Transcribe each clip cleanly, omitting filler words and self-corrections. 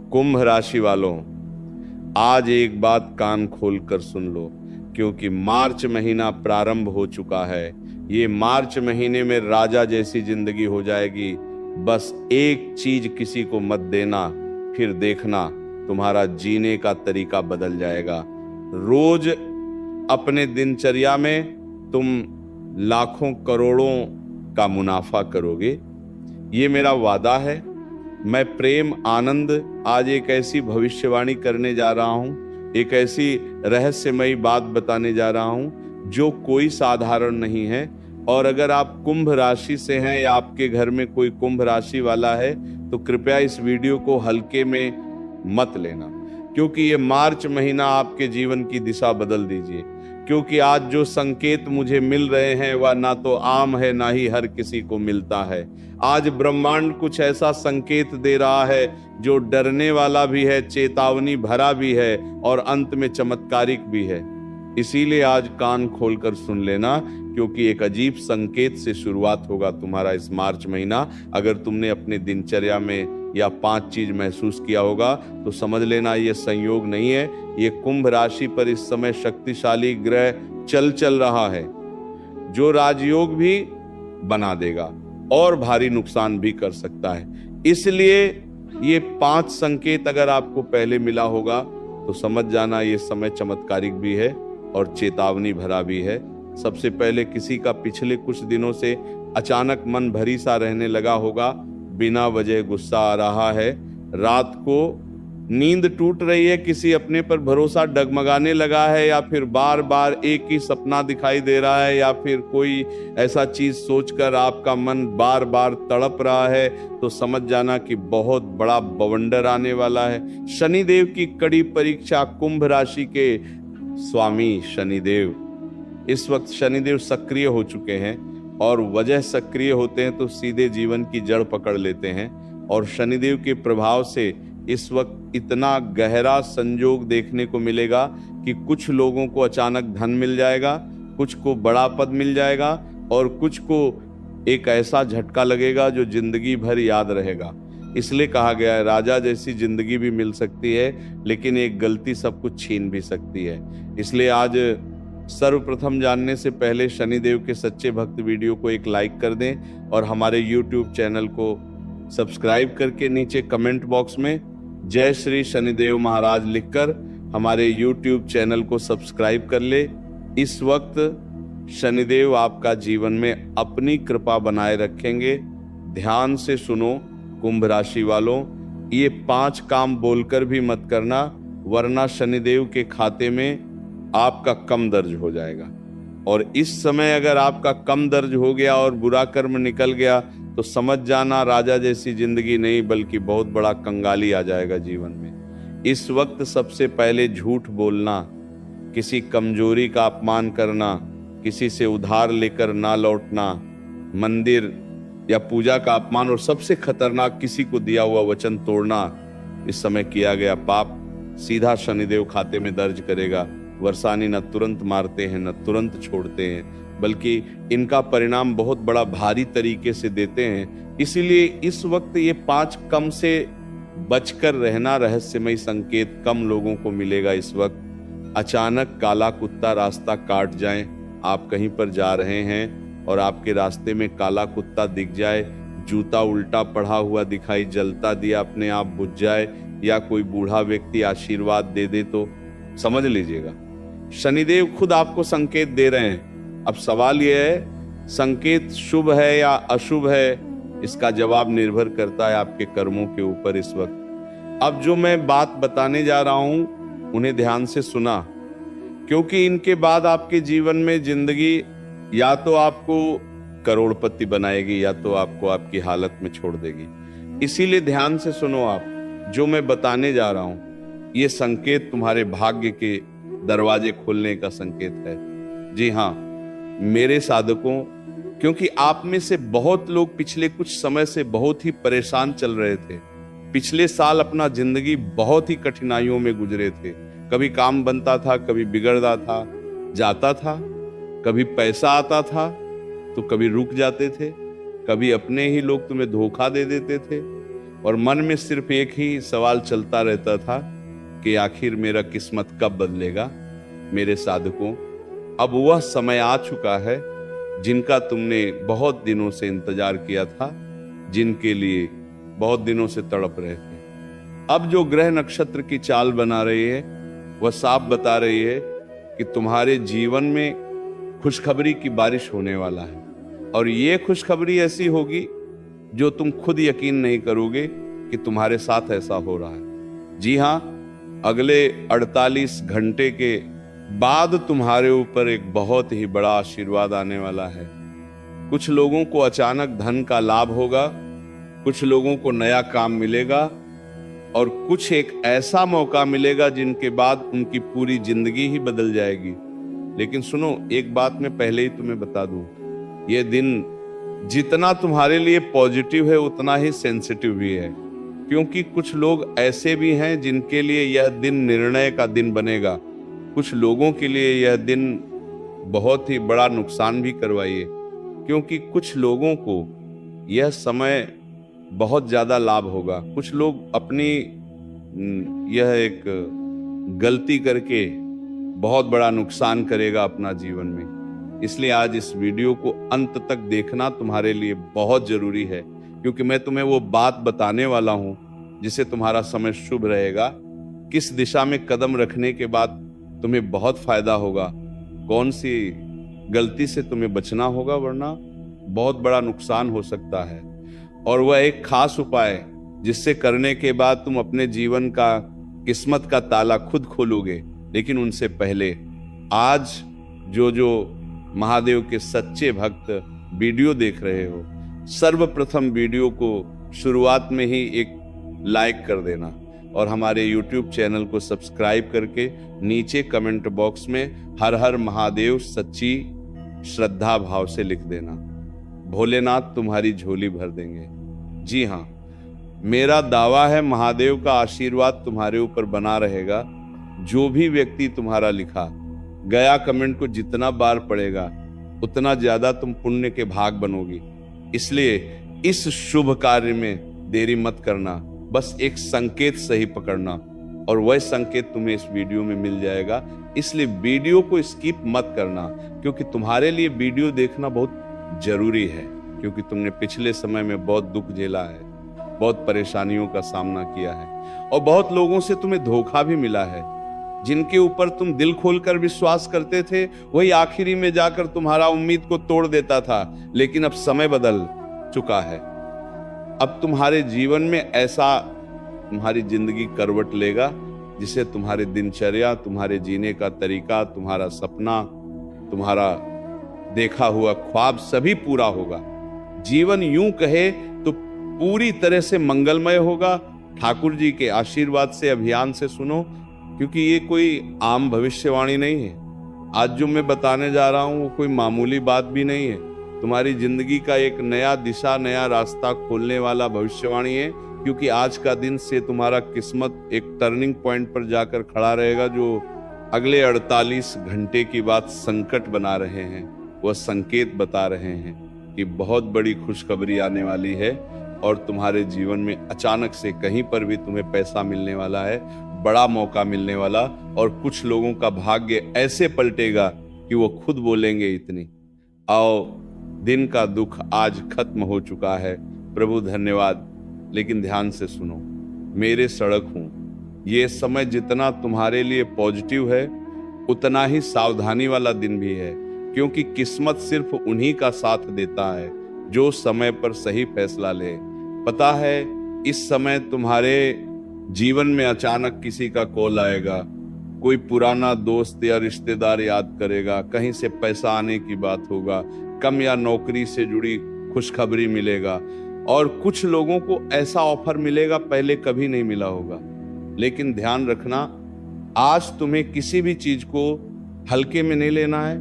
कुंभ राशि वालों, आज एक बात कान खोल कर सुन लो, क्योंकि मार्च महीना प्रारंभ हो चुका है। ये मार्च महीने में राजा जैसी जिंदगी हो जाएगी। बस एक चीज किसी को मत देना, फिर देखना तुम्हारा जीने का तरीका बदल जाएगा। रोज अपने दिनचर्या में तुम लाखों करोड़ों का मुनाफा करोगे, ये मेरा वादा है। मैं प्रेम आनंद आज एक ऐसी भविष्यवाणी करने जा रहा हूं, एक ऐसी रहस्यमयी बात बताने जा रहा हूं जो कोई साधारण नहीं है। और अगर आप कुंभ राशि से हैं या आपके घर में कोई कुंभ राशि वाला है तो कृपया इस वीडियो को हल्के में मत लेना, क्योंकि ये मार्च महीना आपके जीवन की दिशा बदल दीजिए। क्योंकि आज जो संकेत मुझे मिल रहे हैं वह ना तो आम है ना ही हर किसी को मिलता है। आज ब्रह्मांड कुछ ऐसा संकेत दे रहा है जो डरने वाला भी है, चेतावनी भरा भी है और अंत में चमत्कारिक भी है। इसीलिए आज कान खोलकर सुन लेना, क्योंकि एक अजीब संकेत से शुरुआत होगा तुम्हारा इस मार्च महीना। अगर तुमने अपने दिनचर्या में या 5 चीज महसूस किया होगा तो समझ लेना ये संयोग नहीं है, ये कुंभ राशि पर इस समय शक्तिशाली ग्रह चल रहा है जो राजयोग भी बना देगा और भारी नुकसान भी कर सकता है। इसलिए ये 5 संकेत अगर आपको पहले मिला होगा तो समझ जाना ये समय चमत्कारिक भी है और चेतावनी भरा भी है। सबसे पहले किसी का पिछले कुछ दिनों से अचानक मन भरी सा रहने लगा होगा, बिना वजह गुस्सा आ रहा है, रात को नींद टूट रही है, किसी अपने पर भरोसा डगमगाने लगा है, या फिर बार बार एक ही सपना दिखाई दे रहा है, या फिर कोई ऐसा चीज सोचकर आपका मन बार बार तड़प रहा है, तो समझ जाना कि बहुत बड़ा बवंडर आने वाला है। शनिदेव की कड़ी परीक्षा कुंभ राशि के स्वामी शनिदेव, इस वक्त शनिदेव सक्रिय हो चुके हैं और वजह सक्रिय होते हैं तो सीधे जीवन की जड़ पकड़ लेते हैं। और शनिदेव के प्रभाव से इस वक्त इतना गहरा संयोग देखने को मिलेगा कि कुछ लोगों को अचानक धन मिल जाएगा, कुछ को बड़ा पद मिल जाएगा और कुछ को एक ऐसा झटका लगेगा जो जिंदगी भर याद रहेगा। इसलिए कहा गया है राजा जैसी जिंदगी भी मिल सकती है, लेकिन एक गलती सब कुछ छीन भी सकती है। इसलिए आज सर्वप्रथम जानने से पहले शनिदेव के सच्चे भक्त वीडियो को एक लाइक कर दें और हमारे YouTube चैनल को सब्सक्राइब करके नीचे कमेंट बॉक्स में जय श्री शनिदेव महाराज लिखकर हमारे YouTube चैनल को सब्सक्राइब कर ले। इस वक्त शनिदेव आपका जीवन में अपनी कृपा बनाए रखेंगे। ध्यान से सुनो कुंभ राशि वालों, ये 5 काम बोलकर भी मत करना, वरना शनिदेव के खाते में आपका कम दर्ज हो जाएगा। और इस समय अगर आपका कम दर्ज हो गया और बुरा कर्म निकल गया तो समझ जाना राजा जैसी जिंदगी नहीं बल्कि बहुत बड़ा कंगाली आ जाएगा जीवन में। इस वक्त सबसे पहले झूठ बोलना, किसी कमजोरी का अपमान करना, किसी से उधार लेकर ना लौटना, मंदिर या पूजा का अपमान और सबसे खतरनाक किसी को दिया हुआ वचन तोड़ना, इस समय किया गया पाप सीधा शनिदेव खाते में दर्ज करेगा। वर्षानी न तुरंत मारते हैं न तुरंत छोड़ते हैं, बल्कि इनका परिणाम बहुत बड़ा भारी तरीके से देते हैं। इसीलिए इस वक्त ये 5 कम से बचकर रहना। रहस्यमय संकेत कम लोगों को मिलेगा इस वक्त। अचानक काला कुत्ता रास्ता काट जाए, आप कहीं पर जा रहे हैं और आपके रास्ते में काला कुत्ता दिख जाए, जूता उल्टा पड़ा हुआ दिखाई, जलता दिया अपने आप बुझ जाए, या कोई बूढ़ा व्यक्ति आशीर्वाद दे दे तो समझ लीजिएगा शनिदेव खुद आपको संकेत दे रहे हैं। अब सवाल यह है संकेत शुभ है या अशुभ है, इसका जवाब निर्भर करता है आपके कर्मों के ऊपर इस वक्त। अब जो मैं बात बताने जा रहा हूं उन्हें ध्यान से सुना, क्योंकि इनके बाद आपके जीवन में जिंदगी या तो आपको करोड़पति बनाएगी या तो आपको आपकी हालत में छोड़ देगी। इसीलिए ध्यान से सुनो, आप जो मैं बताने जा रहा हूं ये संकेत तुम्हारे भाग्य के दरवाजे खोलने का संकेत है। जी हाँ मेरे साधकों, क्योंकि आप में से बहुत लोग पिछले कुछ समय से बहुत ही परेशान चल रहे थे। पिछले साल अपना जिंदगी बहुत ही कठिनाइयों में गुजरे थे। कभी काम बनता था, कभी बिगड़ता था, जाता था, कभी पैसा आता था तो कभी रुक जाते थे, कभी अपने ही लोग तुम्हें धोखा दे देते थे और मन में सिर्फ एक ही सवाल चलता रहता था कि आखिर मेरा किस्मत कब बदलेगा। मेरे साधकों, अब वह समय आ चुका है जिनका तुमने बहुत दिनों से इंतजार किया था, जिनके लिए बहुत दिनों से तड़प रहे थे। अब जो ग्रह नक्षत्र की चाल बना रही है वह साफ बता रही है कि तुम्हारे जीवन में खुशखबरी की बारिश होने वाला है, और ये खुशखबरी ऐसी होगी जो तुम खुद यकीन नहीं करोगे कि तुम्हारे साथ ऐसा हो रहा है। जी हां, अगले 48 घंटे के बाद तुम्हारे ऊपर एक बहुत ही बड़ा आशीर्वाद आने वाला है। कुछ लोगों को अचानक धन का लाभ होगा, कुछ लोगों को नया काम मिलेगा, और कुछ एक ऐसा मौका मिलेगा जिनके बाद उनकी पूरी जिंदगी ही बदल जाएगी। लेकिन सुनो, एक बात मैं पहले ही तुम्हें बता दूं, यह दिन जितना तुम्हारे लिए पॉजिटिव है उतना ही सेंसिटिव भी है, क्योंकि कुछ लोग ऐसे भी हैं जिनके लिए यह दिन निर्णय का दिन बनेगा। कुछ लोगों के लिए यह दिन बहुत ही बड़ा नुकसान भी करवाइए, क्योंकि कुछ लोगों को यह समय बहुत ज्यादा लाभ होगा। कुछ लोग अपनी यह एक गलती करके बहुत बड़ा नुकसान करेगा अपना जीवन में। इसलिए आज इस वीडियो को अंत तक देखना तुम्हारे लिए बहुत जरूरी है, क्योंकि मैं तुम्हें वो बात बताने वाला हूं जिससे तुम्हारा समय शुभ रहेगा, किस दिशा में कदम रखने के बाद तुम्हें बहुत फायदा होगा, कौन सी गलती से तुम्हें बचना होगा वरना बहुत बड़ा नुकसान हो सकता है। और वह एक खास उपाय जिससे करने के बाद तुम अपने जीवन का किस्मत का ताला खुद खोलोगे। लेकिन उनसे पहले आज जो महादेव के सच्चे भक्त वीडियो देख रहे हो, सर्वप्रथम वीडियो को शुरुआत में ही एक लाइक कर देना और हमारे YouTube चैनल को सब्सक्राइब करके नीचे कमेंट बॉक्स में हर हर महादेव सच्ची श्रद्धा भाव से लिख देना। भोलेनाथ तुम्हारी झोली भर देंगे। जी हाँ, मेरा दावा है महादेव का आशीर्वाद तुम्हारे ऊपर बना रहेगा। जो भी व्यक्ति तुम्हारा लिखा गया कमेंट को जितना बार पढ़ेगा उतना ज्यादा तुम पुण्य के भाग बनोगी। इसलिए इस शुभ कार्य में देरी मत करना, बस एक संकेत सही पकड़ना और वह संकेत तुम्हें इस वीडियो में मिल जाएगा। इसलिए वीडियो को स्किप मत करना, क्योंकि तुम्हारे लिए वीडियो देखना बहुत जरूरी है, क्योंकि तुमने पिछले समय में बहुत दुख झेला है, बहुत परेशानियों का सामना किया है और बहुत लोगों से तुम्हें धोखा भी मिला है। जिनके ऊपर तुम दिल खोलकर विश्वास करते थे वही आखिरी में जाकर तुम्हारा उम्मीद को तोड़ देता था। लेकिन अब समय बदल चुका है। अब तुम्हारे जीवन में ऐसा तुम्हारी जिंदगी करवट लेगा जिसे तुम्हारे दिनचर्या, तुम्हारे जीने का तरीका, तुम्हारा सपना, तुम्हारा देखा हुआ ख्वाब सभी पूरा होगा। जीवन यूं कहे तो पूरी तरह से मंगलमय होगा। ठाकुर जी के आशीर्वाद से अभियान से सुनो, क्योंकि ये कोई आम भविष्यवाणी नहीं है। आज जो मैं बताने जा रहा हूं वो कोई मामूली बात भी नहीं है। तुम्हारी जिंदगी का एक नया दिशा, नया रास्ता खोलने वाला भविष्यवाणी है, क्योंकि आज का दिन से तुम्हारा किस्मत एक टर्निंग पॉइंट पर जाकर खड़ा रहेगा, जो अगले 48 घंटे की बात संकट बना रहे हैं। वह संकेत बता रहे हैं कि बहुत बड़ी खुशखबरी आने वाली है और तुम्हारे जीवन में अचानक से कहीं पर भी तुम्हें पैसा मिलने वाला है, बड़ा मौका मिलने वाला। और कुछ लोगों का भाग्य ऐसे पलटेगा कि वो खुद बोलेंगे इतनी आओ दिन का दुख आज खत्म हो चुका है, प्रभु धन्यवाद। लेकिन ध्यान से सुनो, मेरे सड़क हूं, ये समय जितना तुम्हारे लिए पॉजिटिव है उतना ही सावधानी वाला दिन भी है, क्योंकि किस्मत सिर्फ उन्हीं का साथ देता है जो समय पर सही फैसला ले। पता है, इस समय तुम्हारे जीवन में अचानक किसी का कॉल आएगा, कोई पुराना दोस्त या रिश्तेदार याद करेगा, कहीं से पैसा आने की बात होगा, कम या नौकरी से जुड़ी खुशखबरी मिलेगा और कुछ लोगों को ऐसा ऑफर मिलेगा पहले कभी नहीं मिला होगा। लेकिन ध्यान रखना, आज तुम्हें किसी भी चीज को हल्के में नहीं लेना है,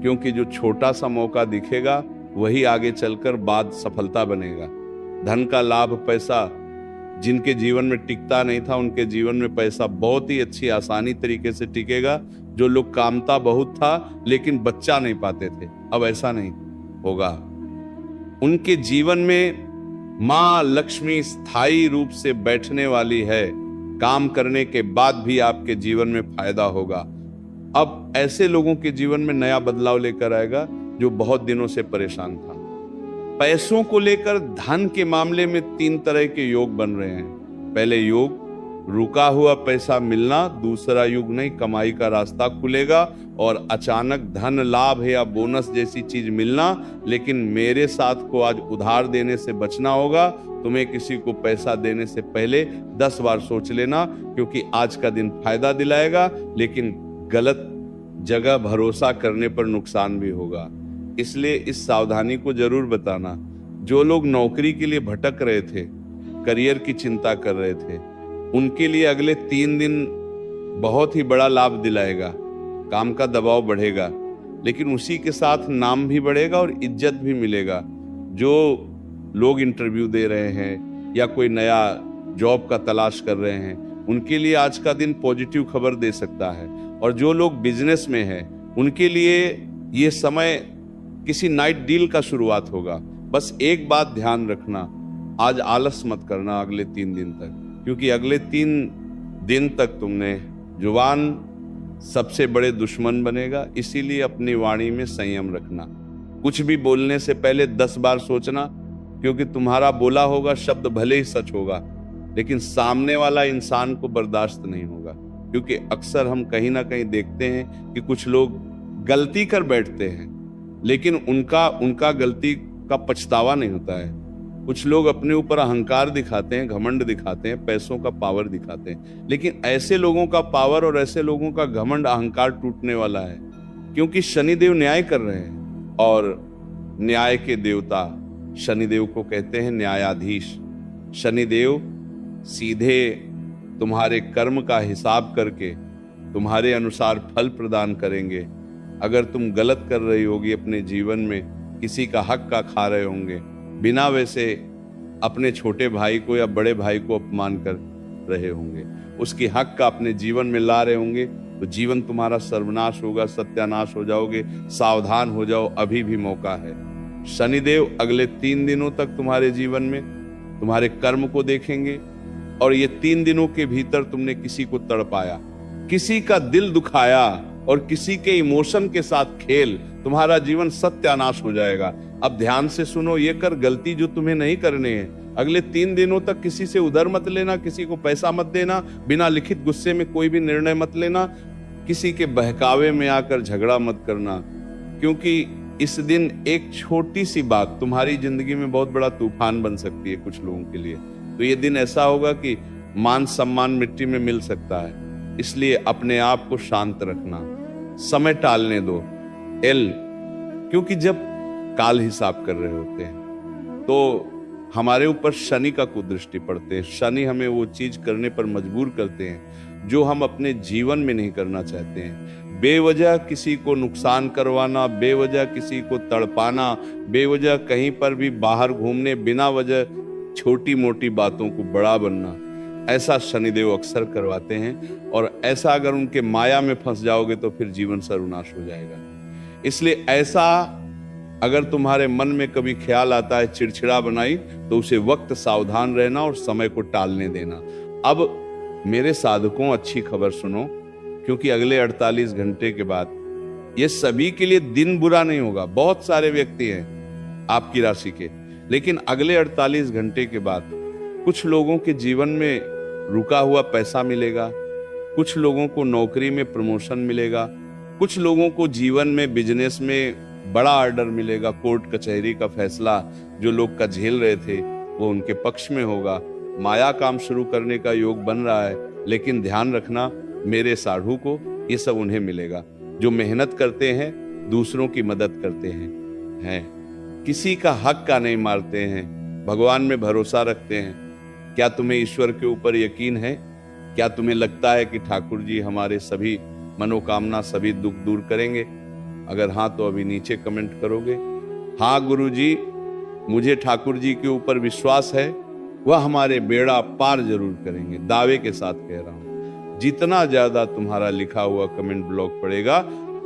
क्योंकि जो छोटा सा मौका दिखेगा वही आगे चलकर बाद सफलता बनेगा। धन का लाभ, पैसा जिनके जीवन में टिकता नहीं था उनके जीवन में पैसा बहुत ही अच्छी आसानी तरीके से टिकेगा। जो लोग कामता बहुत था लेकिन बच्चा नहीं पाते थे, अब ऐसा नहीं होगा। उनके जीवन में मां लक्ष्मी स्थायी रूप से बैठने वाली है। काम करने के बाद भी आपके जीवन में फायदा होगा। अब ऐसे लोगों के जीवन में नया बदलाव लेकर आएगा जो बहुत दिनों से परेशान था। पैसों को लेकर धन के मामले में 3 तरह के योग बन रहे हैं। पहले योग रुका हुआ पैसा मिलना, दूसरा युग नहीं कमाई का रास्ता खुलेगा और अचानक धन लाभ है या बोनस जैसी चीज मिलना। लेकिन मेरे साथ को आज उधार देने से बचना होगा। तुम्हें किसी को पैसा देने से पहले 10 बार सोच लेना, क्योंकि आज का दिन फायदा दिलाएगा, लेकिन गलत जगह भरोसा करने पर नुकसान भी होगा। इसलिए इस सावधानी को जरूर बताना। जो लोग नौकरी के लिए भटक रहे थे, करियर की चिंता कर रहे थे, उनके लिए अगले 3 दिन बहुत ही बड़ा लाभ दिलाएगा। काम का दबाव बढ़ेगा, लेकिन उसी के साथ नाम भी बढ़ेगा और इज्जत भी मिलेगा। जो लोग इंटरव्यू दे रहे हैं या कोई नया जॉब का तलाश कर रहे हैं, उनके लिए आज का दिन पॉजिटिव खबर दे सकता है। और जो लोग बिजनेस में हैं, उनके लिए ये समय किसी नाइट डील का शुरुआत होगा। बस एक बात ध्यान रखना, आज आलस मत करना अगले 3 दिन तक, क्योंकि अगले 3 दिन तक तुमने जुबान सबसे बड़े दुश्मन बनेगा। इसीलिए अपनी वाणी में संयम रखना। कुछ भी बोलने से पहले 10 बार सोचना, क्योंकि तुम्हारा बोला होगा शब्द भले ही सच होगा, लेकिन सामने वाला इंसान को बर्दाश्त नहीं होगा। क्योंकि अक्सर हम कहीं ना कहीं देखते हैं कि कुछ लोग गलती कर बैठते हैं, लेकिन उनका गलती का पछतावा नहीं होता है। कुछ लोग अपने ऊपर अहंकार दिखाते हैं, घमंड दिखाते हैं, पैसों का पावर दिखाते हैं, लेकिन ऐसे लोगों का पावर और ऐसे लोगों का घमंड, अहंकार टूटने वाला है। क्योंकि शनिदेव न्याय कर रहे हैं और न्याय के देवता शनिदेव को कहते हैं न्यायाधीश। शनिदेव सीधे तुम्हारे कर्म का हिसाब करके तुम्हारे अनुसार फल प्रदान करेंगे। अगर तुम गलत कर रही होगी अपने जीवन में, किसी का हक का खा रहे होंगे, बिना वैसे अपने छोटे भाई को या बड़े भाई को अपमान कर रहे होंगे, उसकी हक का अपने जीवन में ला रहे होंगे, तो जीवन तुम्हारा सर्वनाश होगा, सत्यानाश हो जाओगे। सावधान हो जाओ, अभी भी मौका है। शनिदेव अगले 3 दिनों तक तुम्हारे जीवन में तुम्हारे कर्म को देखेंगे, और ये 3 दिनों के भीतर तुमने किसी को तड़पाया, किसी का दिल दुखाया और किसी के इमोशन के साथ खेल, तुम्हारा जीवन सत्यानाश हो जाएगा। अब ध्यान से सुनो, ये कर गलती जो तुम्हें नहीं करनी है। अगले 3 दिनों तक किसी से उधार मत लेना, किसी को पैसा मत देना, बिना लिखित गुस्से में कोई भी निर्णय मत लेना, किसी के बहकावे में आकर झगड़ा मत करना, क्योंकि इस दिन एक छोटी सी बात तुम्हारी जिंदगी में बहुत बड़ा तूफान बन सकती है कुछ लोगों के लिए। तो ये दिन ऐसा होगा कि मान सम्मान मिट्टी में मिल सकता है। इसलिए अपने आप को शांत रखना, समय टालने दो। क्योंकि जब काल हिसाब कर रहे होते हैं तो हमारे ऊपर शनि का कुदृष्टि पड़ते हैं। शनि हमें वो चीज करने पर मजबूर करते हैं जो हम अपने जीवन में नहीं करना चाहते हैं। बेवजह किसी को नुकसान करवाना, बेवजह किसी को तड़पाना, बेवजह कहीं पर भी बाहर घूमने, बिना वजह छोटी मोटी बातों को बड़ा बनना, ऐसा शनिदेव अक्सर करवाते हैं। और ऐसा अगर उनके माया में फंस जाओगे तो फिर जीवन सर्वनाश हो जाएगा। इसलिए ऐसा अगर तुम्हारे मन में कभी ख्याल आता है चिड़चिड़ा बनाई, तो उसे वक्त सावधान रहना और समय को टालने देना। अब मेरे साधकों, अच्छी खबर सुनो, क्योंकि अगले 48 घंटे के बाद ये सभी के लिए दिन बुरा नहीं होगा। बहुत सारे व्यक्ति हैं आपकी राशि के, लेकिन अगले 48 घंटे के बाद कुछ लोगों के जीवन में रुका हुआ पैसा मिलेगा, कुछ लोगों को नौकरी में प्रमोशन मिलेगा, कुछ लोगों को जीवन में, बिजनेस में बड़ा ऑर्डर मिलेगा। कोर्ट कचहरी का फैसला जो लोग का झेल रहे थे वो उनके पक्ष में होगा। माया काम शुरू करने का योग बन रहा है, लेकिन ध्यान रखना मेरे साधु को ये सब उन्हें मिलेगा जो मेहनत करते हैं, दूसरों की मदद करते हैं, किसी का हक का नहीं मारते हैं, भगवान में भरोसा रखते हैं। क्या तुम्हें ईश्वर के ऊपर यकीन है? क्या तुम्हें लगता है कि ठाकुर जी हमारे सभी मनोकामना, सभी दुख दूर करेंगे? अगर हाँ तो अभी नीचे कमेंट करोगे, हाँ गुरुजी, मुझे ठाकुर जी के ऊपर विश्वास है, वह हमारे बेड़ा पार जरूर करेंगे। दावे के साथ कह रहा हूं। जितना ज्यादा तुम्हारा लिखा हुआ कमेंट ब्लॉक पड़ेगा,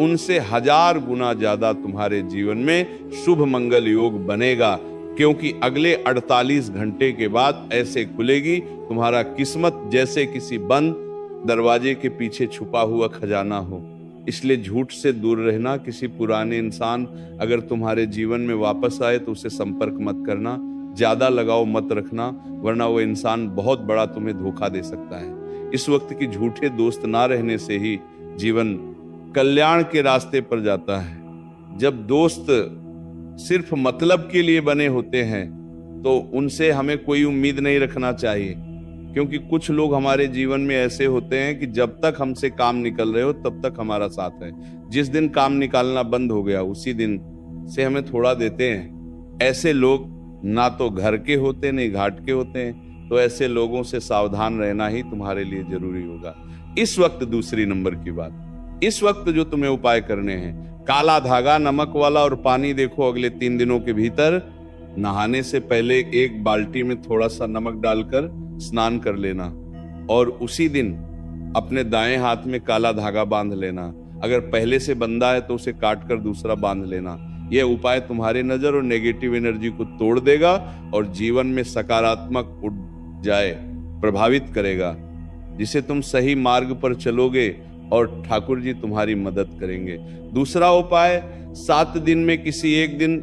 उनसे 1000 गुना ज्यादा तुम्हारे जीवन में शुभ मंगल योग बनेगा। क्योंकि अगले 48 घंटे के बाद ऐसे खुलेगी तुम्हारा किस्मत जैसे किसी बंद दरवाजे के पीछे छुपा हुआ खजाना हो। इसलिए झूठ से दूर रहना। किसी पुराने इंसान अगर तुम्हारे जीवन में वापस आए तो उसे संपर्क मत करना, ज्यादा लगाव मत रखना, वरना वो इंसान बहुत बड़ा तुम्हें धोखा दे सकता है। इस वक्त की झूठे दोस्त ना रहने से ही जीवन कल्याण के रास्ते पर जाता है। जब दोस्त सिर्फ मतलब के लिए बने होते हैं तो उनसे हमें कोई उम्मीद नहीं रखना चाहिए, क्योंकि कुछ लोग हमारे जीवन में ऐसे होते हैं कि जब तक हमसे काम निकल रहे हो तब तक हमारा साथ है। जिस दिन काम निकालना बंद हो गया उसी दिन से हमें थोड़ा देते हैं। ऐसे लोग ना तो घर के होते नहीं घाट के होते हैं, तो ऐसे लोगों से सावधान रहना ही तुम्हारे लिए जरूरी होगा। इस वक्त दूसरी नंबर की बात, इस वक्त जो तुम्हें उपाय करने हैं, काला धागा, नमक वाला और पानी देखो अगले 3 दिनों के भीतर नहाने से पहले एक बाल्टी में थोड़ा सा नमक डालकर स्नान कर लेना और उसी दिन अपने दाएं हाथ में काला धागा बांध लेना। अगर पहले से बंधा है तो उसे काट कर दूसरा बांध लेना। यह उपाय तुम्हारे नजर और नेगेटिव एनर्जी को तोड़ देगा और जीवन में सकारात्मक ऊर्जाएं प्रभावित करेगा, जिसे तुम सही मार्ग पर चलोगे और ठाकुर जी तुम्हारी मदद करेंगे। दूसरा उपाय, 7 दिन में किसी एक दिन